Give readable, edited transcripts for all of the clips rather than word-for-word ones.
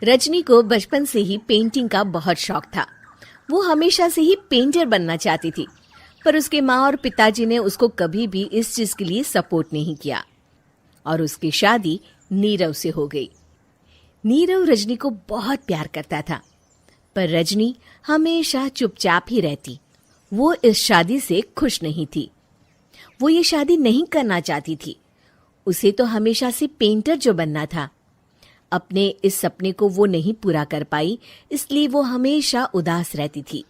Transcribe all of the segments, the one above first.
रजनी को बचपन से ही पेंटिंग का बहुत शौक था। वो हमेशा से ही पेंटर बनना चाहती थी, पर उसके माँ और पिताजी ने उसको कभी भी इस चीज के लिए सपोर्ट नहीं किया और उसकी शादी नीरव से हो गई। नीरव रजनी को बहुत प्यार करता था, पर रजनी हमेशा चुपचाप ही रहती। वो इस शादी से खुश नहीं थी। वो ये शादी नहीं करना चाहती थी। उसे तो हमेशा से पेंटर जो बनना था। अपने इस सपने को वो नहीं पूरा कर पाई, इसलिए वो हमेशा उदास रहती थी।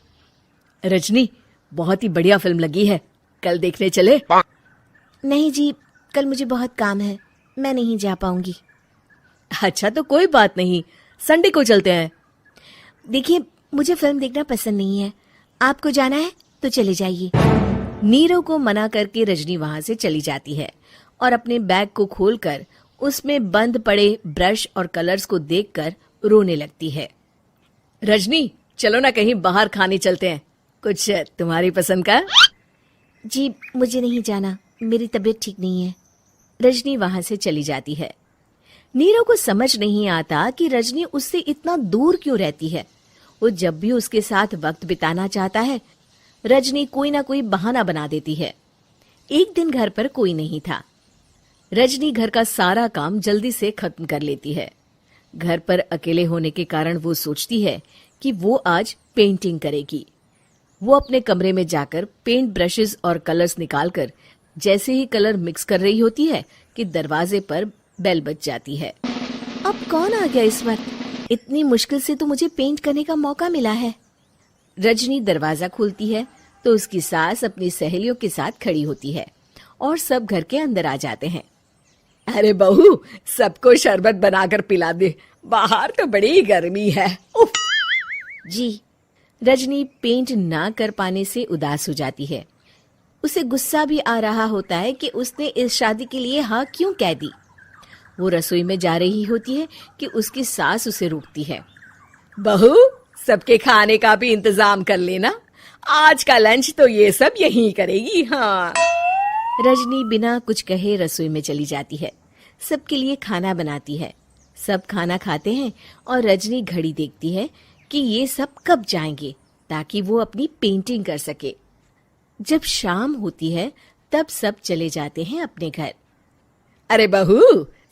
रजनी, बहुत ही बढ़िया फिल्म लगी है, कल देखने चले? नहीं जी, कल मुझे बहुत काम है, मैं नहीं जा पाऊंगी। अच्छा तो कोई बात नहीं, संडे को चलते हैं। देखिए, मुझे फिल्म देखना पसंद नहीं है। आपको जाना है तो चले जाइए। नीरव को मना करके रजनी वहां से चली जाती है और अपने बैग को खोलकर उसमें बंद पड़े ब्रश और कलर्स को देखकर रोने लगती है। रजनी, चलो ना कहीं बाहर खाने चलते हैं, कुछ तुम्हारी पसंद का। जी, मुझे नहीं जाना, मेरी तबीयत ठीक नहीं है। रजनी वहां से चली जाती है। नीरव को समझ नहीं आता कि रजनी उससे इतना दूर क्यों रहती है। वो जब भी उसके साथ वक्त बिताना चाहता है, रजनी कोई ना कोई बहाना बना देती है। एक दिन घर पर कोई नहीं था। रजनी घर का सारा काम जल्दी से खत्म कर लेती है। घर पर अकेले होने के कारण वो सोचती है कि वो आज पेंटिंग करेगी। वो अपने कमरे में जाकर पेंट ब्रशेस और कलर्स निकालकर जैसे ही कलर मिक्स कर रही होती है कि दरवाजे पर बेल बज जाती है। अब कौन आ गया इस वक्त? इतनी मुश्किल से तो मुझे पेंट करने का मौका मिला है। रजनी दरवाजा खोलती है तो उसकी सास अपनी सहेलियों के साथ खड़ी होती है और सब घर के अंदर आ जाते हैं। अरे बहू, सबको शरबत बनाकर पिला दे, बाहर तो बड़ी गर्मी है। उफ। जी। रजनी पेंट ना कर पाने से उदास हो जाती है। उसे गुस्सा भी आ रहा होता है कि उसने इस शादी के लिए हाँ क्यों कह दी। वो रसोई में जा रही होती है कि उसकी सास उसे रोकती है। बहू, सबके खाने का भी इंतजाम कर लेना, आज का लंच तो ये सब यहीं करेगी। हाँ। रजनी बिना कुछ कहे रसोई में चली जाती है। सबके लिए खाना बनाती है। सब खाना खाते हैं और रजनी घड़ी देखती है कि ये सब कब जाएंगे ताकि वो अपनी पेंटिंग कर सके। जब शाम होती है तब सब चले जाते हैं अपने घर। अरे बहू,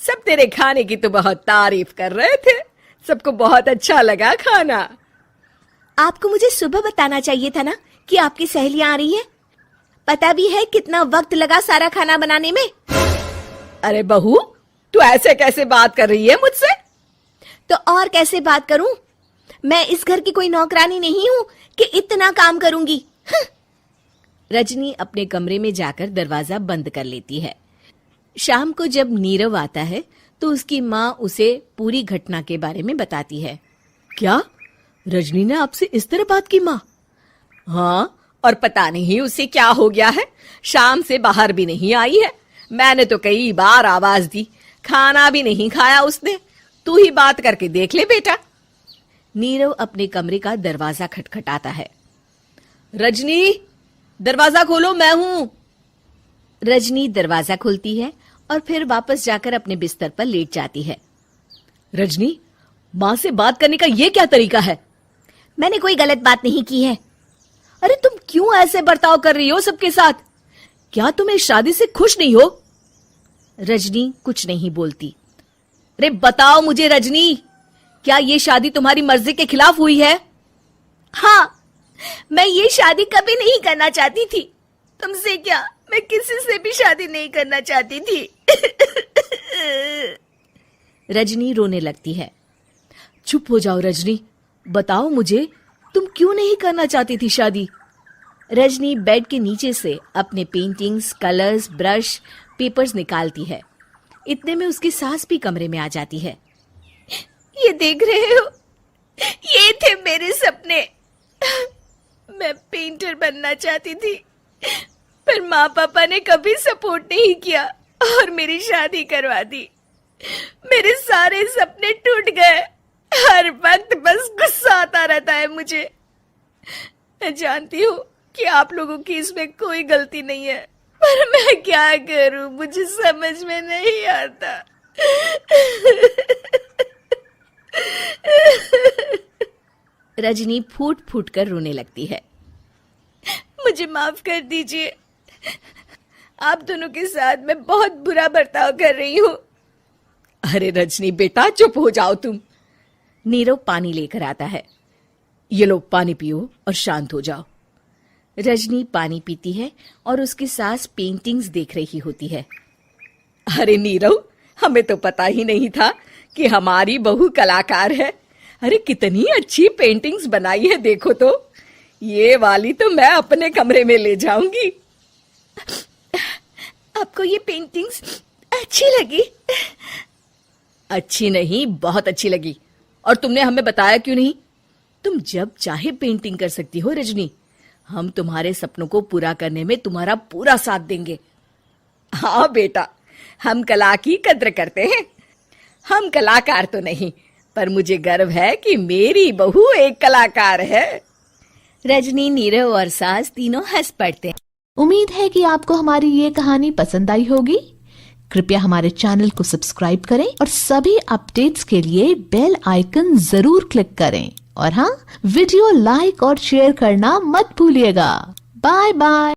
सब तेरे खाने की तो बहुत तारीफ कर रहे थे, सबको बहुत अच्छा लगा खाना। आपको मुझे सुबह बताना चाहिए था ना कि आपकी सहेलियां आ रही हैं। पता भी है कितना वक्त लगा सारा खाना बनाने में। अरे बहू, तू ऐसे कैसे बात कर रही है मुझसे? तो और कैसे बात करूं? मैं इस घर की कोई नौकरानी नहीं हूं कि इतना काम करूंगी। रजनी अपने कमरे में जाकर दरवाजा बंद कर लेती है। शाम को जब नीरव आता है तो उसकी माँ उसे पूरी घटना के बारे में बताती है। क्या रजनी ने आपसे इस तरह बात की माँ? हाँ, और पता नहीं उसे क्या हो गया है, शाम से बाहर भी नहीं आई है। मैंने तो कई बार आवाज दी, खाना भी नहीं खाया उसने। तू ही बात करके देख ले बेटा। नीरव अपने कमरे का दरवाजा खटखटाता है। रजनी, दरवाजा खोलो, मैं हूं। रजनी दरवाजा खोलती है और फिर वापस जाकर अपने बिस्तर पर लेट जाती है। रजनी, माँ से बात करने का ये क्या तरीका है? मैंने कोई गलत बात नहीं की है। अरे तुम क्यों ऐसे बर्ताव कर रही हो सबके साथ? क्या तुम इस शादी से खुश नहीं हो? रजनी कुछ नहीं बोलती। अरे बताओ मुझे रजनी, क्या ये शादी तुम्हारी मर्जी के खिलाफ हुई है? हाँ, मैं ये शादी कभी नहीं करना चाहती थी। तुमसे क्या, मैं किसी से भी शादी नहीं करना चाहती थी। रजनी रोने लगती है। चुप हो जाओ रजनी, बताओ मुझे, तुम क्यों नहीं करना चाहती थी शादी? रजनी बेड के नीचे से अपने पेंटिंग्स, कलर्स, ब्रश, पेपर्स निकालती है। इतने में उसकी सास भी कमरे में आ जाती है। ये देख रहे हो, ये थे मेरे सपने। मैं पेंटर बनना चाहती थी, पर माँ पापा ने कभी सपोर्ट नहीं किया और मेरी शादी करवा दी। मेरे सारे सपने टूट गए। हर वक्त बस गुस्सा आता रहता है मुझे। मैं जानती हूँ कि आप लोगों की इसमें कोई गलती नहीं है, पर मैं क्या करूं, मुझे समझ में नहीं आता। रजनी फूट फूट कर रोने लगती है। मुझे माफ कर दीजिए, आप दोनों के साथ मैं बहुत बुरा बर्ताव कर रही हूँ। अरे रजनी बेटा, चुप हो जाओ तुम। नीरव पानी लेकर आता है। ये लो पानी पियो और शांत हो जाओ। रजनी पानी पीती है और उसकी सास पेंटिंग्स देख रही होती है। अरे नीरव, हमें तो पता ही नहीं था कि हमारी बहू कलाकार है। अरे कितनी अच्छी पेंटिंग्स बनाई है, देखो तो। ये वाली तो मैं अपने कमरे में ले जाऊंगी। आपको ये पेंटिंग्स अच्छी लगी? अच्छी नहीं, बहुत अच्छी लगी। और तुमने हमें बताया क्यों नहीं? तुम जब चाहे पेंटिंग कर सकती हो रजनी। हम तुम्हारे सपनों को पूरा करने में तुम्हारा पूरा साथ देंगे। हाँ बेटा, हम कला की कद्र करते हैं। हम कलाकार तो नहीं, पर मुझे गर्व है कि मेरी बहू एक कलाकार है। रजनी, नीरव और सास तीनों हंस पड़ते हैं। उम्मीद है कि आपको हमारी ये कहानी पसंद आई होगी। कृपया हमारे चैनल को सब्सक्राइब करें और सभी अपडेट्स के लिए बेल आइकन जरूर क्लिक करें। और हाँ, वीडियो लाइक और शेयर करना मत भूलिएगा। Bye bye.